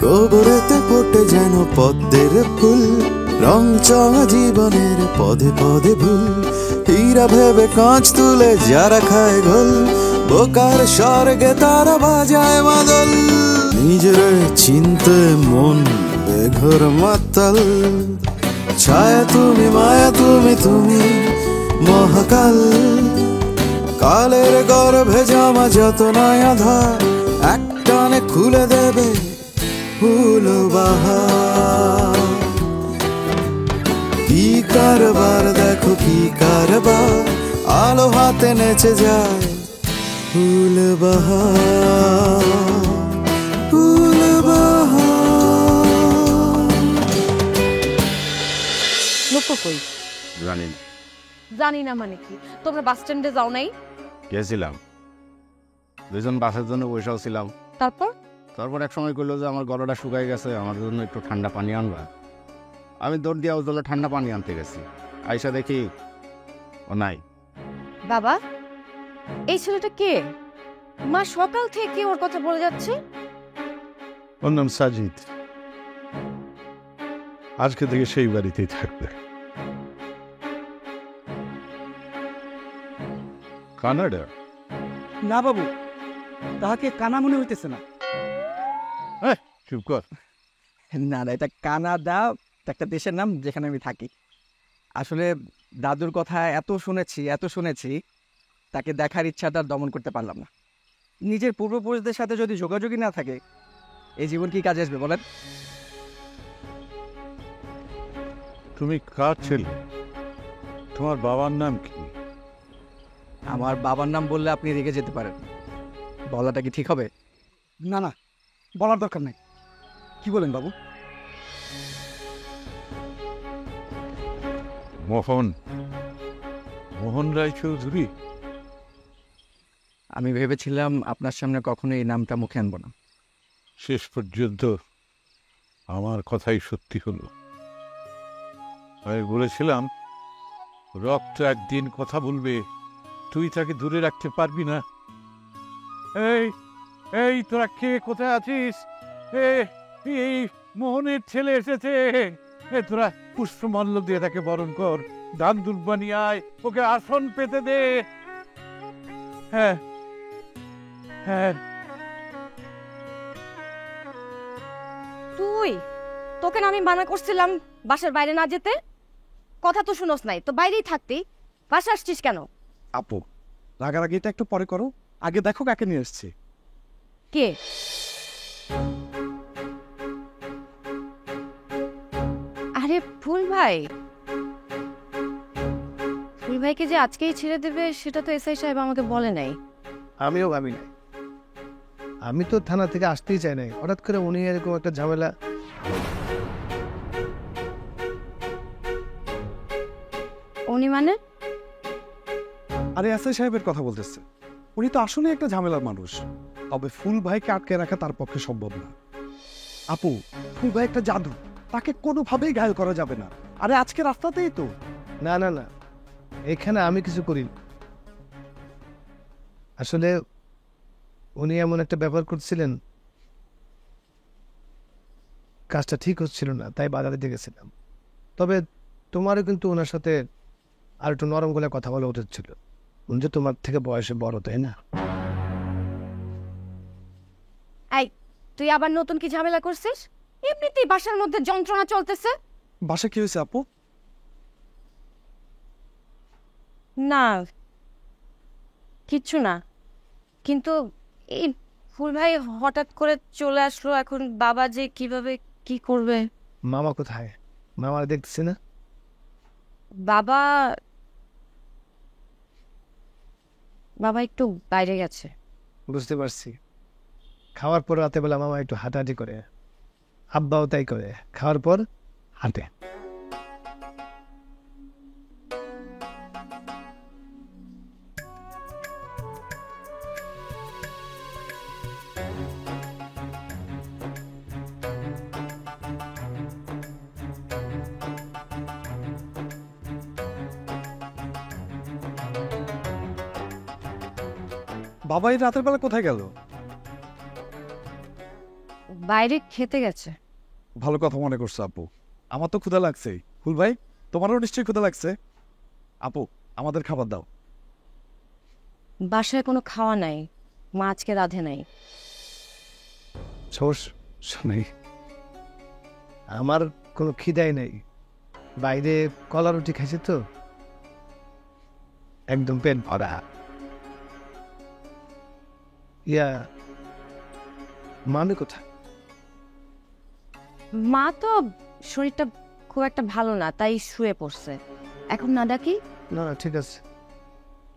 গোবরেতে ফোটে যেন পদ্মের ফুল, রং চঙা জীবনের পদে পদে ভুল। হীরা ভেবে কাঁচ তুলে যারা খায় গোল, বোকার স্বর্গে তারা বাজায় মাদল। নিজের চিনতে মন বেঘর মাতাল, ছায়া তুমি মায়া তুমি তুমি মহাকাল। কালের গর্ভে জামা যত নয়া ধার, একটানে খুলে দেবে ফুল বাহার। কি কারবার দেখো কি কারবার, আলো হাতে নেচে যায় ফুল বাহার, ফুল বাহার। লোকো কই? জানি না। জানি না মানে কি? তোমরা বাস স্ট্যান্ডে যাও নাই? গেছিলাম, দুজন বাসের জন্য বসেও ছিলাম। তারপর এক সময় করলো যে আমার গলাটা শুকাই গেছে, আমার জন্য একটু ঠান্ডা পানি আনবা। আমি দৌড় দিয়া ওজলে ঠান্ডা পানি আনতে গেছি, আইসা দেখি ও নাই। বাবা, এই ছেলেটা কে? মা সকাল থেকে ওর কথা বলে যাচ্ছে। ওর নাম সাজিদ, আজকে থেকে সেই বাড়িতেই থাকবে। কানাডা? না বাবু, তাহাকে কানা মনে হইতেছে না। চুপ কর। না না, এটা কানাডা, একটা দেশের নাম যেখানে আমি থাকি। আসলে দাদুর কথা এত শুনেছি, তাকে দেখার ইচ্ছাটা আর দমন করতে পারলাম না। নিজের পূর্বপুরুষদের সাথে যদি যোগাযোগই না থাকে, এই জীবন কি কাজে আসবে বলেন? তুমি কার ছেলে? তোমার বাবার নাম কি? আমার বাবার নাম বললে আপনি রেগে যেতে পারেন, বলাটা কি ঠিক হবে? না না, বলার দরকার নাই। কি বলেন বাবু? মোহন রায়চৌধুরী। আমি ভেবেছিলাম আপনার সামনে কখনো এই নামটা মুখে আনবো না। শেষ পর্যন্ত আমার কথাই সত্যি হলো। আমি বলেছিলাম রক্ত একদিন কথা বলবে, তুই তাকে দূরে রাখতে পারবি না। এই এই তোরা কে, কোথায় আছিস? এই মোহনের ছেলে এসেছে। তোরা পুষ্পমাল্য দিয়ে তাকে বরণ কর, ধান দুর্বানি আয়, ওকে আসন পেতে দে। হ্যাঁ হ্যাঁ। তোকে না আমি মানা করছিলাম বাসার বাইরে না যেতে? কথা তো শুনোস নাই, তো বাইরেই থাকতি, বাসা আসছিস কেন? আপু, রাগারাগিটা একটু পরে করো, আগে দেখো কাকে নিয়ে এসছি। কে? আরে ফুল ভাই। ফুল ভাইকে যে আজকেই ছেড়ে দেবে সেটা তো এসআই সাহেব আমাকে বলে নাই। আমিও ভাবি নাই, আমি তো থানা থেকে আসতেই চাই নাই, হঠাৎ করে উনি এরকম একটা ঝামেলা। উনি মানে? আরে এসআই সাহেবের কথা বলতেছে, উনি তো আসলে একটা ঝামেলার মানুষ, তবে ফুল ভাইকে আটকে রাখা তার পক্ষে সম্ভব না। আপু, ফুল ভাই একটা জাদু, তাকে কোনোভাবেই ঘায়ল করা যাবে না। আরে আজকে রাস্তাতেই তো। না না না, এখানে আমি কিছু করি। আসলে উনি এমন একটা ব্যাপার করছিলেন, কাজটা ঠিক হচ্ছিল না, তাই বাধা দিতে গেছিলাম। তবে তোমারও কিন্তু ওনার সাথে আর একটু নরম গলায় কথা বলা উচিত ছিল। উনি যে তোমার থেকে বয়সে বড়, তাই না? এই, তুই আবার নতুন কি ঝামেলা করছিস? এমনিতেই বাসার মধ্যে যন্ত্রণা চলতেছে। বাসা কি হয়েছে আপু? না কিচ্ছু না, কিন্তু এই ফুল ভাই হঠাৎ করে চলে আসলো, এখন বাবা যে কিভাবে কি করবে। মামা কোথায়? মামা দেখতেছি না। বাবা বাবা একটু বাইরে গেছে। বুঝতে পারছি, খাওয়ার পর রাতে বেলা মামা একটু হাঁটাহাঁটি করে, আব্বাও তাই করে, খাওয়ার পর হাঁটে। বাবা এই রাতের বেলা কোথায় গেল? বাইরে খেতে গেছে। ভালো কথা মনে করছো আপু, আমার তো ক্ষুধা লাগছে। ফুল ভাই, তোমারও নিশ্চয়ই ক্ষুধা লাগছে। আপু, আমাদের খাবার দাও। বাসায় কোনো খাওয়া নাই, মা আজকে রাঁধে নাই। সমস্যা নেই, আমার কোনো খিদাই নেই। বাইরে কলা রুটি খাইছি তো, একদম পেট ভরা। ইয়া, মানে কোথায়? মা তো শরীরটা খুব একটা ভালো না, তাই শুয়ে পড়ছে। এখন না ডাকি? না না, ঠিক আছে।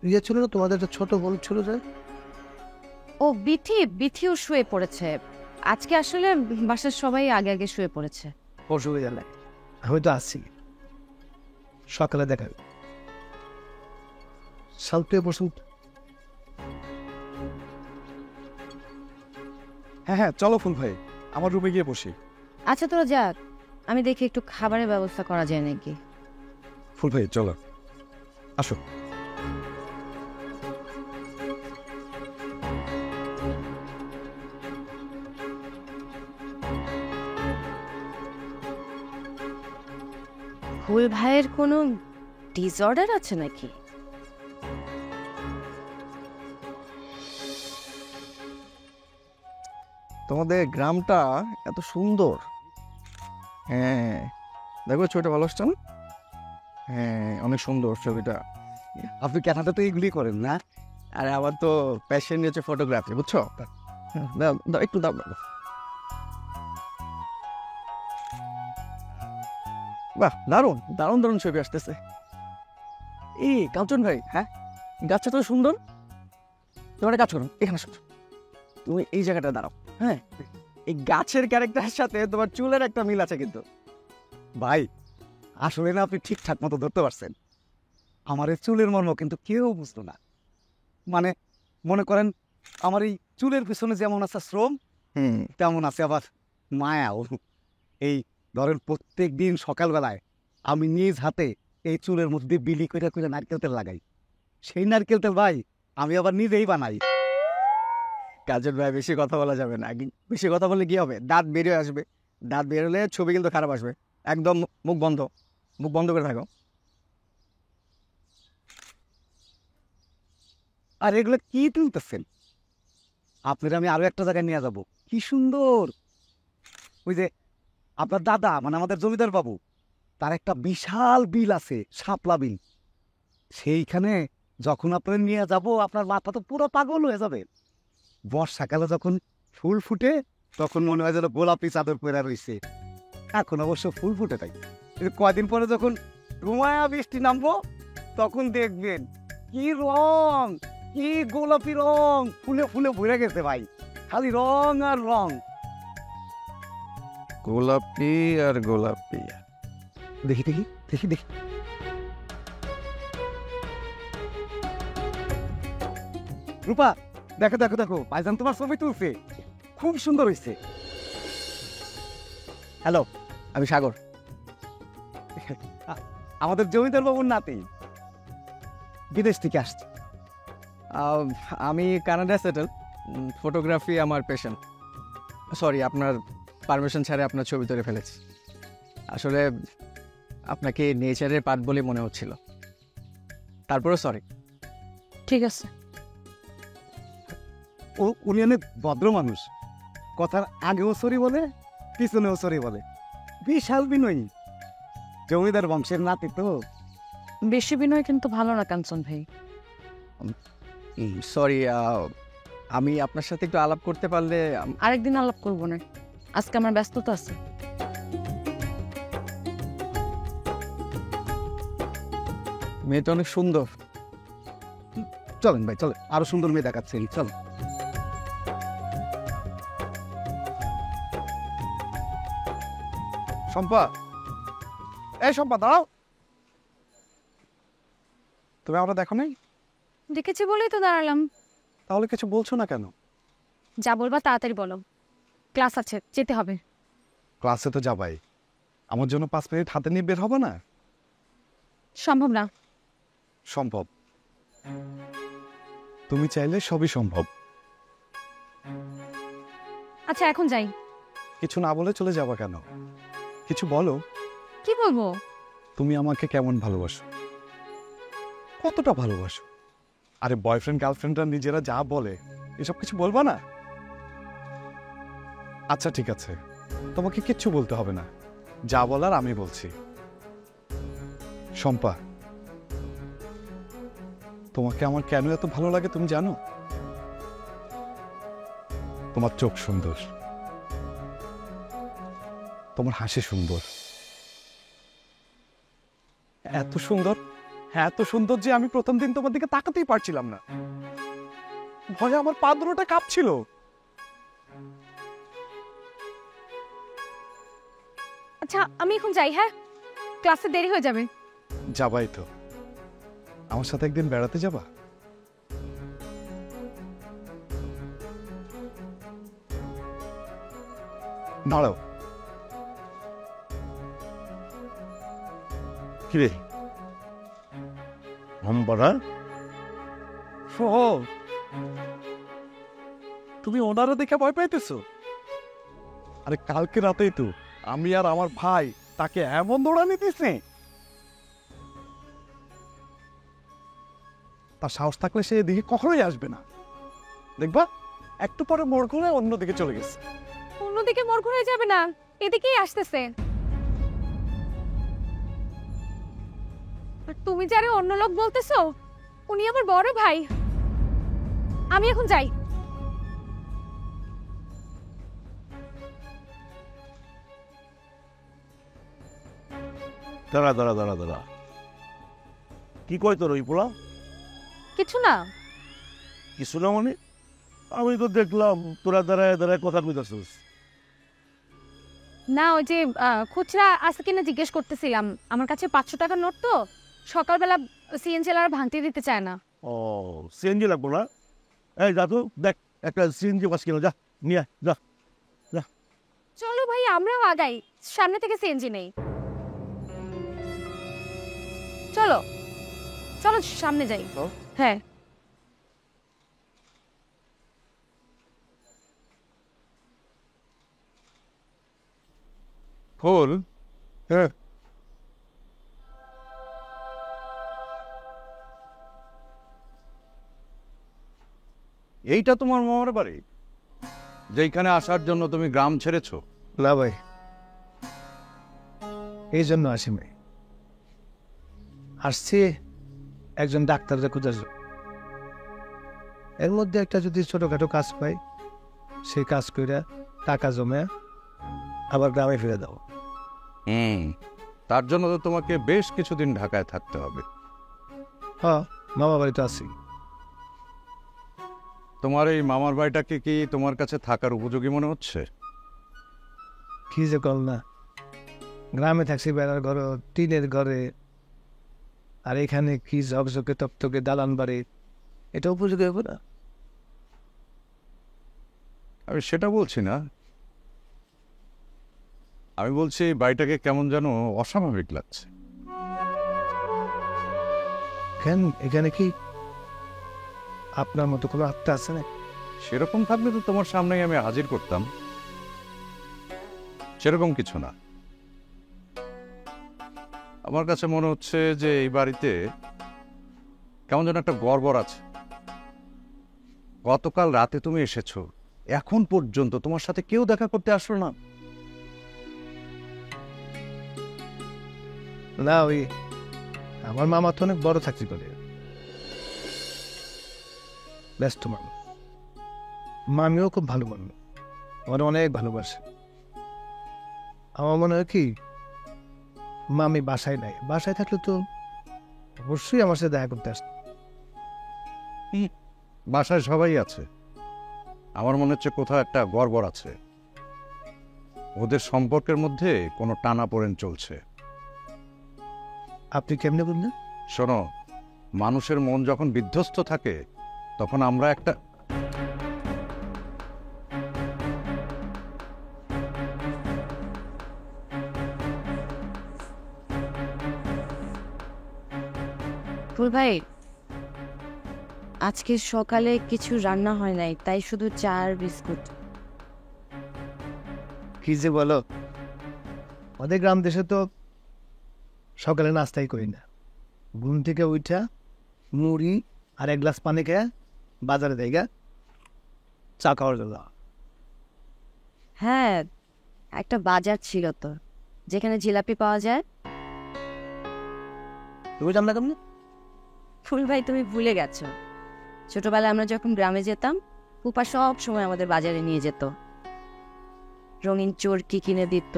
ইয়ে ছিল না, তোমাদের একটা ছোট বোন ছিল যে? ও বিথিও শুয়ে পড়েছে। আজকে আসলে বাসার সবাই আগে আগে শুয়ে পড়েছে। অসুবিধা নাই, আমি তো আছি, সকালে দেখা হবে। শান্ত হয়ে বসুন। হ্যাঁ হ্যাঁ, চলো ফুল ভাই, আমার রুমে গিয়ে বসি। আচ্ছা তোরা যাক, আমি দেখি একটু খাবারের ব্যবস্থা করা যায় নাকি। ফুল ভাই চলো, আসো। ফুল ভাইয়ের কোনো ডিসঅর্ডার আছে নাকি? তোমাদের গ্রামটা এত সুন্দর। হ্যাঁ, দেখো ছবিটা ভালো আসছে না? হ্যাঁ, অনেক সুন্দর ছবিটা। আপনি ক্যানাডাতে এগুলি করেন না? আর আমার তো প্যাশন হচ্ছে ফটোগ্রাফি, বুঝছো? দাও দাও, একটু দাও দাও। বাহ, দারুণ দারুণ দারুণ ছবি আসতেছে। এই কাঞ্চন ভাই, হ্যাঁ গাছটা তো সুন্দর। তোমার একটা কাজ করো, এখানে আসো, তুমি এই জায়গাটা দাঁড়াও। হ্যাঁ, এই গাছের ক্যারেক্টারের সাথে তোমার চুলের একটা মিল আছে কিন্তু। ভাই, আসলে না আপনি ঠিকঠাক মতো ধরতে পারছেন। আমার এই চুলের মর্ম কিন্তু কেউ বুঝতো না। মানে মনে করেন, আমার এই চুলের পিছনে যেমন আছে শ্রম, তেমন আছে আবার মায়াও। এই ধরেন প্রত্যেক দিন সকালবেলায় আমি নিজ হাতে এই চুলের মধ্যে বিলি করে করে নারকেল তেল লাগাই। সেই নারকেল তেল ভাই আমি আবার নিজেই বানাই। কাজের ভাই, বেশি কথা বলা যাবে না। বেশি কথা বললে কি হবে, দাঁত বেরিয়ে আসবে। দাঁত বেরোলে ছবি কিন্তু খারাপ আসবে। একদম মুখ বন্ধ, মুখ বন্ধ করে থাকো। আর এগুলো কি তুলতেছেন? আপনারা আমি আরো একটা জায়গায় নিয়ে যাব, কি সুন্দর। ওই যে আপনার দাদা, মানে আমাদের জমিদার বাবু, তার একটা বিশাল বিল আছে, শাপলা বিল। সেইখানে যখন আপনার নিয়ে যাব, আপনার মাথা তো পুরো পাগল হয়ে যাবে। বর্ষাকালে যখন ফুল ফুটে, তখন মনে হয় যেন গোলাপি চাদর পরে রয়েছে। এখন অবশ্য ফুল ফুটে তাই, কিন্তু কয়দিন পরে যখন রুমায়া বৃষ্টি নামবো, তখন দেখবেন কি রং, কি গোলাপি রং, ফুলে ফুলে ভরে গেছে ভাই, খালি রং আর রং। গোলাপি আর গোলাপি। দেখি দেখি দেখি দেখি, রূপা দেখো দেখো দেখো, ভাইজান তোমার ছবি তুলছে, খুব সুন্দর হয়েছে। হ্যালো, আমি সাগর। আমাদের জমিদার বাবুর নাতি, বিদেশ থেকে আসছে। আমি কানাডা সেটেল। ফটোগ্রাফি আমার পেশন। সরি, আপনার পারমিশন ছাড়া আপনার ছবি তুলে ফেলেছি। আসলে আপনাকে নেচারের পার্ট বলে মনে হচ্ছিল, তারপরেও সরি। ঠিক আছে। উনি অনেক ভদ্র মানুষ, কথার আগেও সরি বলে, পিছনেও সরি বলে, বিশাল বিনয়ী। জমিদার বংশের নাতি তো। বেশি বিনয় কিন্তু ভালো না কাঞ্চন ভাই। সরি, আমি আপনার সাথে একটু আলাপ করতে পারলে। আরেকদিন আলাপ করবো না, আজকে আমার ব্যস্ততা আছে। মেয়েটা অনেক সুন্দর। চলেন ভাই চলেন, আরো সুন্দর মেয়ে দেখাচ্ছে, চল। শম্পা, এই শম্পা দাও। তুমি আমরা দেখো নাই? দেখেছি বলেই তো দাঁড়ালাম। তাহলে কিছু বলছো না কেন? যা বলবা তাড়াতাড়ি বলো, ক্লাস আছে, যেতে হবে। ক্লাসে তো যাবাই, আমার জন্য 5 মিনিট হাতে নিয়ে বের হবে না? সম্ভব না। সম্ভব, তুমি চাইলে সবই সম্ভব। আচ্ছা এখন যাই। কিছু না বলে চলে যাবা কেন? কিছু বলো। কি বলবো? তুমি আমাকে কেমন ভালোবাসো, কতটা ভালোবাসো? আরে বয়ফ্রেন্ড গার্লফ্রেন্ডরা নিজেরা যা বলে এসব কিছু বলবা না? আচ্ছা ঠিক আছে, তোমাকে কিচ্ছু বলতে হবে না, যা বলার আমি বলছি। শম্পা, তোমাকে আমার কেন এত ভালো লাগে তুমি জানো? তোমার চোখ সুন্দর, তোমার হাসি সুন্দর, এত সুন্দর, হ্যাঁ এত সুন্দর যে আমি প্রথম দিন তোমার দিকে তাকাতেই পারছিলাম না, ভয়ে আমার পা দুটোটা কাঁপছিল। আচ্ছা আমি এখন যাই, হ্যাঁ ক্লাসে দেরি হয়ে যাবে। যাবাই তো, আমার সাথে একদিন বেড়াতে যাবা? দাঁড়াও, কিরে হামপাড়া, ও তুমি ওনারা দেখে ভয় পাইতেছো? আরে কালকে রাতেই তো আমি আর আমার ভাই তাকে এমন দৌড়ানি দিছে, তার সাহস থাকলে সে এদিকে কখনোই আসবে না। দেখবা একটু পরে মোড় ঘুরে অন্যদিকে চলে গেছে। অন্যদিকে মোড় ঘুরে যাবে না, এদিকেই আসতেছে। আর তুমি যারে অন্য লোক বলতেছো, উনি আমার বড় ভাই। আমি এখন যাই। দাঁড়া দাঁড়া দাঁড়া দাঁড়া, কি কয় তোর ওই পোলা? কিছু না। কিছু না মানে? আমি তো দেখলাম তোরা দাঁড়ায় দাঁড়ায় কথা কইতাছিস। না ওই যে খুচরা আছে কিনা জিজ্ঞেস করতেছিলাম। আমার কাছে 500 টাকার নোট তো, সকালবেলা সিএনজি আর ভাঙতে দিতে চায় না। ও সিএনজি লাগবো না? এই যা তো দেখ একটা সিএনজি বাস কিনো, যা নিয়ে আয়, যা। চলো ভাই আমরাও আগাই, সামনে থেকে সিএনজি নেই। চলো চলো সামনে যাই। হ্যাঁ ফুল, হ্যাঁ এইটা তোমার মামার বাড়ি, যেখানে আসার জন্য তুমি গ্রাম ছেড়েছো? না ভাই, এই জন্য আসি ভাই। আসছি একজন ডাক্তারকে খুঁজার জন্য। এর মধ্যে একটা যদি ছোটখাটো কাজ পাই, সেই কাজ করে টাকা জমে আবার গ্রামে ফিরে দাও। তার জন্য তো তোমাকে বেশ কিছুদিন ঢাকায় থাকতে হবে। হ্যাঁ, মামা বাড়ি তো আছি। তোমার এই মামার বাড়িটাকে কি তোমার কাছে থাকার উপযোগী মনে হচ্ছে? কি যে কল না, গ্রামে থাকছি বেড়ার ঘর, টিনের ঘরে, আর এখানে কি ঝকঝকে তকতকে দালান বাড়ি, এটা উপযোগী হবে না? আমি সেটা বলছি না, আমি বলছি এই বাড়িটাকে কেমন যেন অস্বাভাবিক লাগছে। কেন, এখানে কি আপনার মতো কোনো আত্মা আছে না? সেরকম থাকলে তো তোমার সামনেই আমি হাজির করতাম, সেরকম কিছু না। আমার কাছে মনে হচ্ছে যে এই বাড়িতে কেমন যেন একটা গড়বড় আছে। গতকাল রাতে তুমি এসেছো, এখন পর্যন্ত তোমার সাথে কেউ দেখা করতে আসলো না। না, ওই আমার মামা তো অনেক বড় চাকরি করে, ব্যস্ত মানুষ। মামিও খুব ভালো মানুষ, আমার অনেক ভালোবাসে। আমার মনে হয় কি, মামি বাসায় নাই, বাসায় থাকলে তো অবশ্যই আমার সাথে দেখা করতে আসতো। বাসায় সবাই আছে, আমার মনে হচ্ছে কোথাও একটা গড়বড় আছে, ওদের সম্পর্কের মধ্যে কোনো টানাপোড়েন চলছে। আপনি কেমনে বললেন? শোনো, মানুষের মন যখন বিধ্বস্ত থাকে তখন আমরা একটা ফুল ভাই, আজকে সকালে কিছু রান্না হয় নাই, তাই শুধু চা আর বিস্কুট। কি যে বলো, আমাদের গ্রাম দেশে তো সকালে নাস্তাই করি না, ঘুম থেকে উঠা মুড়ি আর এক গ্লাস পানি খেয়ে বাজারে দেয় চা খাওয়ার জন্য। হ্যাঁ, একটা বাজার ছিল তো যেখানে জিলাপি পাওয়া যায়। তুমি জানলা কেমন? ফুল ভাই, তুমি ভুলে গেছো, ছোটবেলায় আমরা যখন গ্রামে যেতাম ফুপা সব সময় আমাদের বাজারে নিয়ে যেত। রঙিন চরকি কিনে দিত,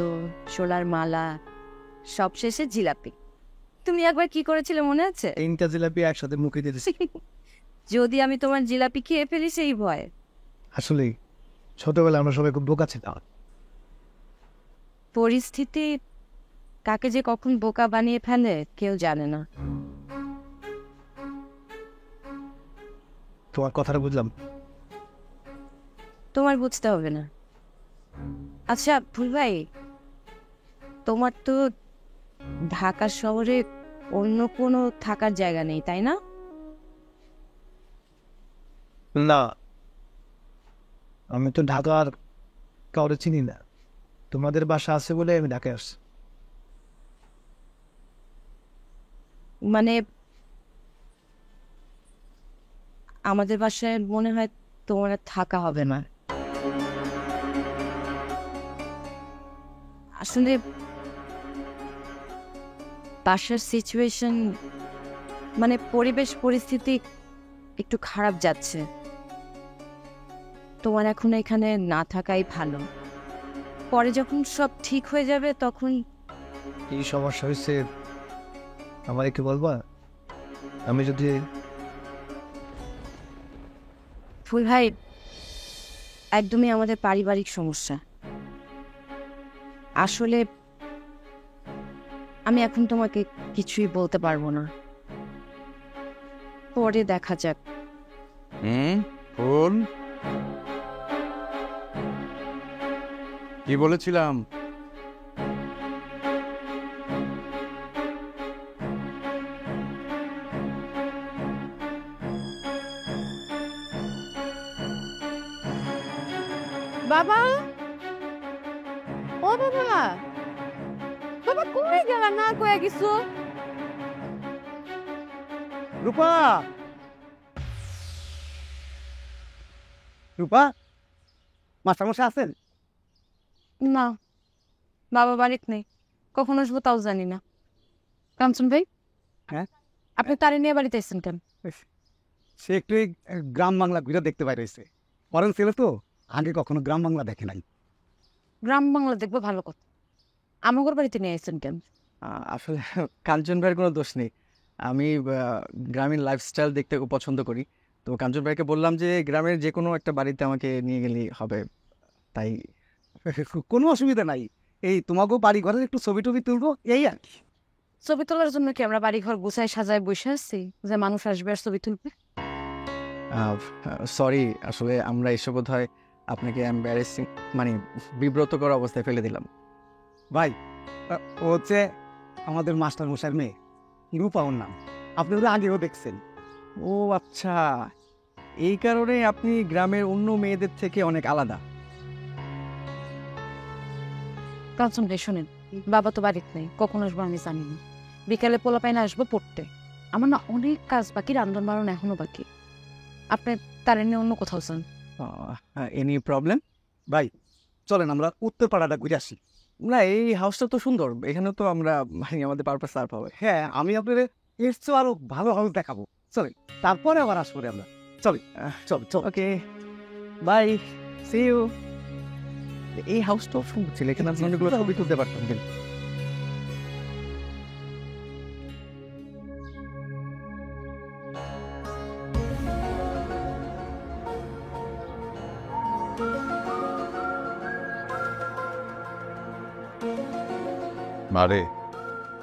শোলার মালা, সব শেষে জিলাপি। তুমি একবার কি করেছিলে মনে আছে? 3টা জিলাপি একসাথে মুখে দিয়ে দিছি। যদি আমি তোমার জিলাপি খেয়ে ফেলি সেই ভয়। আসলে ছোটবেলা আমরা সবাই খুব বোকা ছিলাম। পরিস্থিতি কাকে যে কখন বোকা বানিয়ে ফেলে কেউ জানে না। তোমার কথাটা বুঝলাম। তোমার বুঝতে হবে না। আচ্ছা ফুল ভাই, তোমার তো ঢাকা শহরে অন্য কোনো থাকার জায়গা নেই, তাই না? না, আমি তো ঢাকার কাউরে চিনি না, তোমাদের বাসা আছে বলে আমি ঢাকায় আসছি। মানে আমাদের বাসায় মনে হয় তোমার আর থাকা হবে না। আসলে বাসার সিচুয়েশন, মানে পরিবেশ পরিস্থিতি একটু খারাপ যাচ্ছে। তোমার এখন এখানে না থাকাই ভালো। পরে যখন সব ঠিক হয়ে যাবে তখন। এই সমস্যা হয়েছে আমার একটু বলবা? আমি যদি ফুল ভাই, একদমই আমাদের পারিবারিক সমস্যা। আসলে আমি এখন তোমাকে কিছুই বলতে পারবো না, পরে দেখা যাক। ফুল, কি বলেছিলাম? বাবা, ও বাবা, বাবা কই গেলা না কয়ে কিছু? রূপা, রূপা, মাস্টারমশাই আছেন? না, বাবা বাড়িতে নেই, কখন আসবো তাও জানি না। কাঞ্চন ভাই, হ্যাঁ আপনি তারে নিয়ে বাড়িতে এসেছেন কেন? সে একটু এই গ্রাম বাংলা ঘুরে দেখতে বাইরে হয়েছে। ফরেন ছেলে তো, আগে কখনো গ্রাম বাংলা দেখে নাই। গ্রাম বাংলা দেখবো ভালো কথা, আমাগর বাড়িতে নিয়ে এসেছেন কেন? আসলে কাঞ্চন ভাইয়ের কোনো দোষ নেই। আমি গ্রামীণ লাইফস্টাইল দেখতে খুব পছন্দ করি, তো কাঞ্চন ভাইকে বললাম যে গ্রামের যে কোনো একটা বাড়িতে আমাকে নিয়ে গেলেই হবে, তাই। কোনো অসুবিধা নাই, এই তোমাকেও বাড়ি ঘরের একটু ছবি টবি তুলবো, এই আর কি। ছবি তোলার জন্য কি আমরা বাড়ি ঘর গুছাই সাজায় বসে আসছি যে মানুষ আসবে আর ছবি তুলবে? সরি, আসলে আমরা এসব বোধ হয় আপনাকে এম্বারেসিং, মানে বিব্রতকর অবস্থায় ফেলে দিলাম। ভাই, ও হচ্ছে আমাদের মাস্টার মশাইয়ের মেয়ে, রূপা ওর নাম। আপনি ওরা আগেও দেখছেন। ও আচ্ছা, এই কারণে আপনি গ্রামের অন্য মেয়েদের থেকে অনেক আলাদা। কাঞ্চন ভাই শোনেন, বাবা তো বাড়িতে নেই, কখন আসবো আমি জানি না। বিকালে পোলা পাইনা আসবো পড়তে, আমার না অনেক কাজ বাকি, রান্ধন বাড়ন এখনো বাকি। আপনি তার নিয়ে অন্য কোথাও চান? Any problem? ভাই চলেন আমরা উত্তরপাড়াটা ঘুরে আসি। না, এই হাউসটা তো সুন্দর, এখানে তো আমরা মানে আমাদের পারপাস সার্ভ হবে। হ্যাঁ, আমি আপনার এর চেয়ে আরো ভালো হাউস দেখাবো। চলেন, তারপরে আবার আসবো আমরা। চল চল চল। ওকে, বাই, সি ইউ। এই হাউসটাও সুন্দর ছিল, এখানে আপনি অনেকগুলো ছবি তুলতে পারতাম কিন্তু। মারে,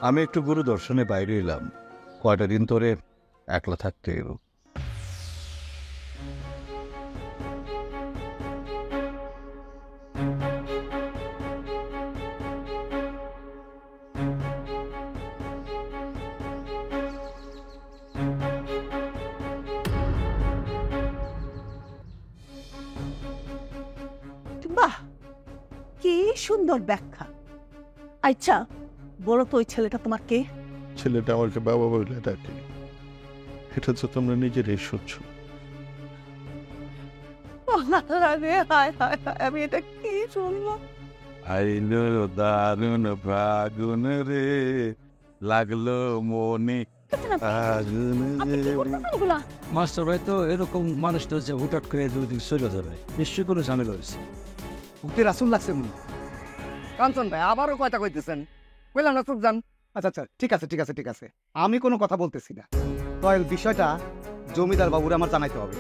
আমি একটু গুরু দর্শনে বাইরে এলাম, কয়টা দিন ধরে একলা থাকতে এলো। বাহ, কি সুন্দর ব্যাখ্যা। আচ্ছা বলো তো ওই ছেলেটা তোমার কে? ছেলেটা আমাকে বাবা বলে ডাকে, এটা তো তোমরা নিজেরাই শুনছো। আমি এটা কি শুনলাম? আইলো দারুণ ফাগুন রে, লাগলো মনে আগুন রে। মাস্টার ভাই তো এরকম মানুষ তো যে হুটহাট করে দুদিন চলে যাবে, নিশ্চয়ই কোনো ঝামেলা হয়েছে। ওকে রাসুল লাগছে মনে। কাঞ্চন ভাই আবারও কয়টা কইতেছেন? কইলাম না চুপ যান। আচ্ছা আচ্ছা, ঠিক আছে ঠিক আছে ঠিক আছে, আমি কোনো কথা বলতেছি না। তো এই বিষয়টা জমিদার বাবুরে আমার জানাইতে হবে।